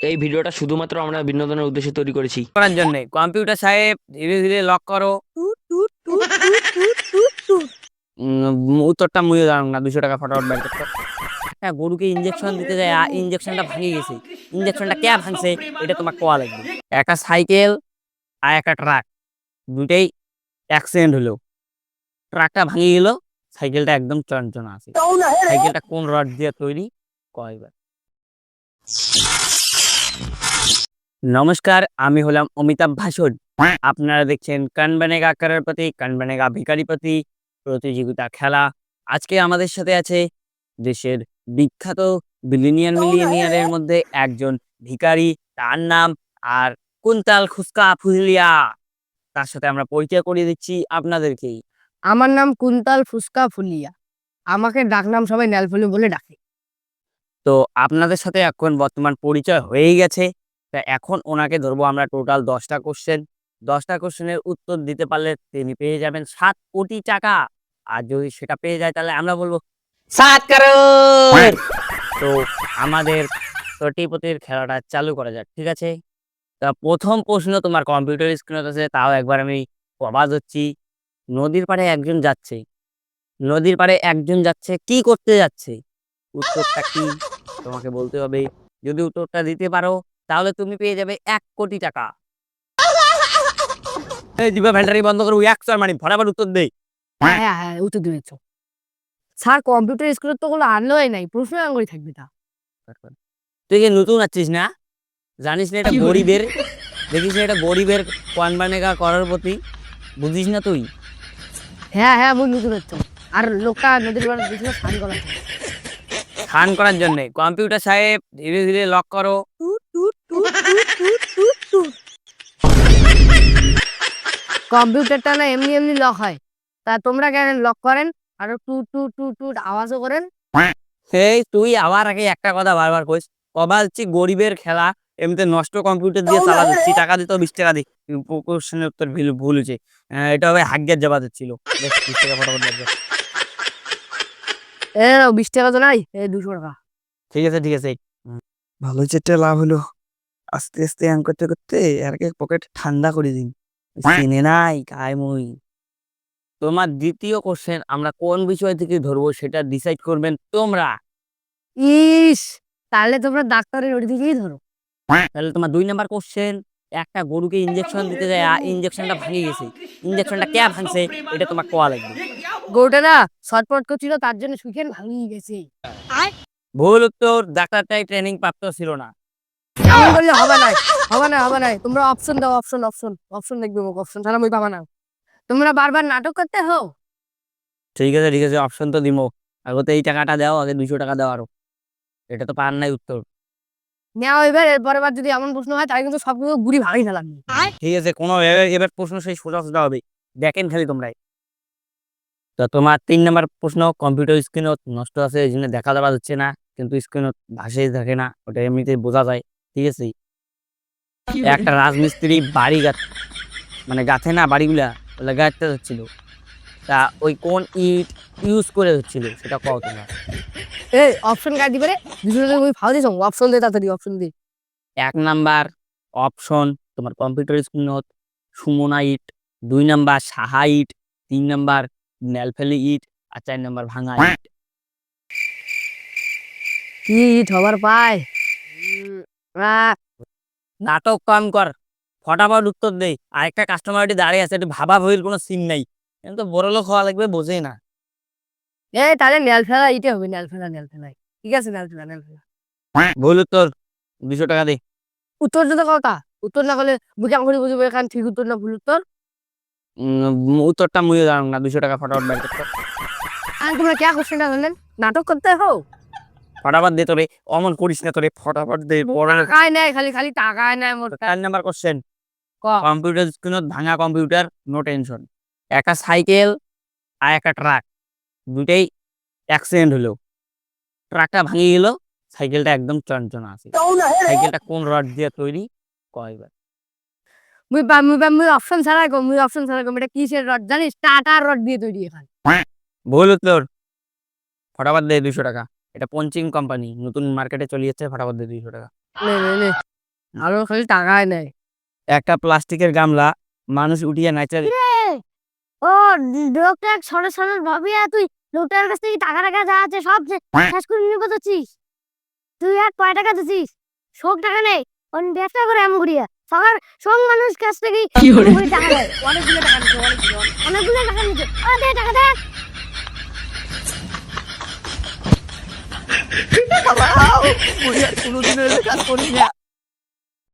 এই ভিডিওটা শুধুমাত্র আমরা বিনোদনের উদ্দেশ্যে তৈরি করেছি। করার জন্য কম্পিউটার সাহেব ধীরে ধীরে লক করো। উত্তরটা মুয়ে দাঁড়ান না, 200 টাকা ফটাফট বের করতো। একটা গরুকে ইঞ্জেকশন দিতে যায়, ইঞ্জেকশনটা ভাঙে গেছে। ইঞ্জেকশনটা কে ভাঙছে এটা তোমার কোয়া লাগবে। একটা সাইকেল আর একটা ট্রাক, দুটেই অ্যাক্সিডেন্ট হলো। ট্রাকটা ভাঙে গেল, সাইকেলটা একদম চঞ্চনা আছে। সাইকেলটা কোন রড দিয়ে তৈরি কয়বার? নমস্কার, আমি হলাম অমিতাভ ভাষণ। আপনারা দেখছেন কান বানেগা কারোরপতি, কান বানেগা ভিখারিপতি প্রতিযোগিতা খেলা। আজকে আমাদের সাথে আছে দেশের বিখ্যাত মিলিয়নিয়ারের মধ্যে একজন ভিখারি, তার নাম আর কুন্তল খুস্কা ফুলিয়া। তার সাথে আমরা পরিচয় করিয়ে দিচ্ছি আপনাদেরকেই। আমার নাম কুন্তল ফুসকা ফুলিয়া। আমাকে ডাকনাম সবাই ন্যালফুলি বলে ডাকে। তো আপনাদের সাথে এখন বর্তমান পরিচয় হয়েই গেছে। তা এখন ওনাকে ধরবো আমরা টোটাল 10টা কোশ্চেন। 10টা কোশ্চেনের উত্তর দিতে পারলে তিনি পেয়ে যাবেন 7 কোটি টাকা। আর যদি সেটা পেয়ে যায় তাহলে আমরা বলবো 7 কারোর। তো আমাদের কোটিপতির খেলাটা চালু করা যাক, ঠিক আছে? তা প্রথম প্রশ্ন তোমার কম্পিউটার স্ক্রিনে আছে, তাও একবার আমি অবাক হচ্ছি। নদীর পাড়ে একজন যাচ্ছে, নদীর পাড়ে একজন যাচ্ছে, কি করতে যাচ্ছে? উত্তরটা কি তোমাকে বলতে হবে। যদি উত্তরটা দিতে পারো তাহলে তুমি পেয়ে যাবে 1 কোটি টাকা। এই দিবা ভ্যালটারি বন্ধ করো, 100 মানে ফটাফট উত্তর দেই। হ্যাঁ হ্যাঁ হ্যাঁ, উত্তর দিয়েছ। স্যার কম্পিউটার স্কুলের তো কোনো আনলোই নাই, প্রশ্ন আঙ্গুলি থাকবে তা। তুই কি নতুন আছিস না? জানিস না এটা গরিবের, দেখিস না এটা গরিবের কোয়ান বানেগা করার প্রতি, বুঝিস না তুই? হ্যাঁ হ্যাঁ, মুই নতুন হচ্ছ। আর লোকটা নদীর পাড়ে দিয়েছিল স্নান করার জন্য। স্নান করার জন্য কম্পিউটার সাহেব ধীরে ধীরে লক করো। কম্পিউটারটা না এমনি এমনি লক হয়, তা তোমরা কেন লক করেন আর টু টু টু টু আওয়াজও করেন? এই তুই আবার আগে একটা কথা বারবার কইস। কবা হচ্ছে গরিবের খেলা, এমনিতে নষ্ট কম্পিউটার দিয়ে চালা দিচ্ছি, টাকা দিত 20 টাকা দি। কোশ্চেনের উত্তর ভুল হয়েছে। এটা হবে হাগ্গের জবাব ছিল। 20 টাকা ফটাফট বের কর। এ 20 টাকা তো নাই, 200 টাকা। ঠিক আছে ঠিক আছে। ভালো যেটা লাভ হলো, আস্তে আস্তে অ্যাং করতে করতে আর পকেট ঠান্ডা করে দিন। চিনে নাই কাই মুই। তোমার দ্বিতীয় কোশ্চেন আমরা কোন বিষয় থেকে ধরবো সেটা ডিসাইড করবেন তোমরা। ইস, তাহলে তোমরা ডাক্তারের ওটি থেকেই ধরো। তাহলে তোমার 2 নাম্বার কোশ্চেন, একটা গরুকে ইঞ্জেকশন দিতে যায়, ইঞ্জেকশনটা ভাঙে গেছে। ইঞ্জেকশনটা কে ভাঙছে এটা তোমার কোয়া লাগবে। গরুটা না ছটপট করছিল, তার জন্য সুখেন ভাঙিয়ে গেছে। ভুল উত্তর, ডাক্তারটাই ট্রেনিং প্রাপ্ত ছিল না। এমন করলে হবে না, হবে না, হবে না। তোমরা অপশন দাও, অপশন অপশন অপশন দেখবে, মোক অপশন ছাড়া মই পাবা না। তোমরা বারবার নাটক করতে হো। ঠিক আছে অপশন তো দিমো। আগে তো এই টাকাটা দাও, আগে 200 টাকা দাও আরো। এটা তো পার নাই উত্তর। নেওয়া এবার, এরপরের বার যদি এমন প্রশ্ন হয় তাহলে কিন্তু সবগুলো গুড়ি ভাঙি ফেলাম। ঠিক আছে, কোনো এবার প্রশ্ন সেই সোজা সোজা হবে, দেখেন খালি তোমরাই। তো তোমার 3 নাম্বার প্রশ্ন, কম্পিউটার স্ক্রিন নষ্ট আছে এই জন্য দেখা যাওয়া যাচ্ছে না, কিন্তু স্ক্রিন ভাসেই থাকে না, ওটা এমনিতেই বোঝা যায়। ঠিক আছে, একটা রাজমিস্ত্রি বাড়ি মানে গাঁথে না বাড়িগুলা, ওগুলা গাঁথতে হচ্ছিল। তা ওই কোন ইট ইউজ করে হচ্ছিল সেটা কও তোমরা। এই অপশন কাট দিবে রে, দুজনে ওই ফাও দিছ, অপশন দে তাড়াতাড়ি, অপশন দে। 1 নাম্বার অপশন তোমার কম্পিউটার স্ক্রিনত সুমনা ইট, 2 নাম্বার সাহা ইট, 3 নাম্বার নেলফেলি ইট, আর 4 নাম্বার ভাঙা ইট। কি খবর পায়? নাটক কম কর, ফটাফট উত্তর দে। আরেকটা কাস্টমার দাঁড়িয়ে আছে, একটু ভাবা ভবির কোনো সিন নাই। কিন্তু বড় লোক হওয়া লাগবে, বোঝে না। এই তাহলে নেল ফেলা ইটে হবে, নেল ফেলা, নেল ফেলা। ঠিক আছে, নেল ফেলা, নেল ফেলা। ভুল উত্তর, 200 টাকা দে। উত্তর যদি কথা, উত্তর না করলে বুঝাম করে বুঝবো এখান ঠিক উত্তর না ভুল উত্তর। উত্তরটা মুয়ে দাঁড়ান না, 200 টাকা ফটাফট বের করতে। আর তোমরা কে কোশ্চেনটা করলেন? নাটক করতে হো। ফটাফট দে তোরে, অমন করিস না তোরে, ফটাফট দে। টাকাই নাই, খালি খালি টাকাই নাই মোর। 4 নাম্বার কোশ্চেন, ক কম্পিউটার স্ক্রিনত ভাঙা কম্পিউটার, নো টেনশন। একটা সাইকেল আর একটা ট্রাক, দুটেই অ্যাক্সিডেন্ট হলো। ট্রাকটা ভাঙে গেল, সাইকেলটা একদম চঞ্চনা আছে। সাইকেলটা কোন রড দিয়ে তৈরি কয়বার? মুই অপশন ছাড়া কম, মুই অপশন ছাড়া কম। এটা কিসের রড জানিস? টাটার রড দিয়ে তৈরি এখানে। ভুল উত্তর, ফটাফট দে 200 টাকা। এটা পঞ্চিং কোম্পানি, নতুন মার্কেটে চলে যাচ্ছে, ফটাফট দে 200 টাকা। নে নে নে, আরো খালি টাকায় নেয়। একটা প্লাস্টিকের গামলা মানুষ উঠিয়ে নাচা ও লোকটা সরে সরে ভাবিয়া তুই লোকটার কাছ থেকে টাকা যা আছে সব শেষ করে নিয়ে বসেছিস। তুই আর কয় টাকা দিছিস? শোক টাকা নেই, অন্য ব্যবসা করে এমন করিয়া সবার সব মানুষ কাছ থেকে টাকা নেয়। অনেকগুলো টাকা নিচ্ছে, অনেকগুলো টাকা নিচ্ছে। দে টাকা দে। কোনোদিনের কাজ করি না।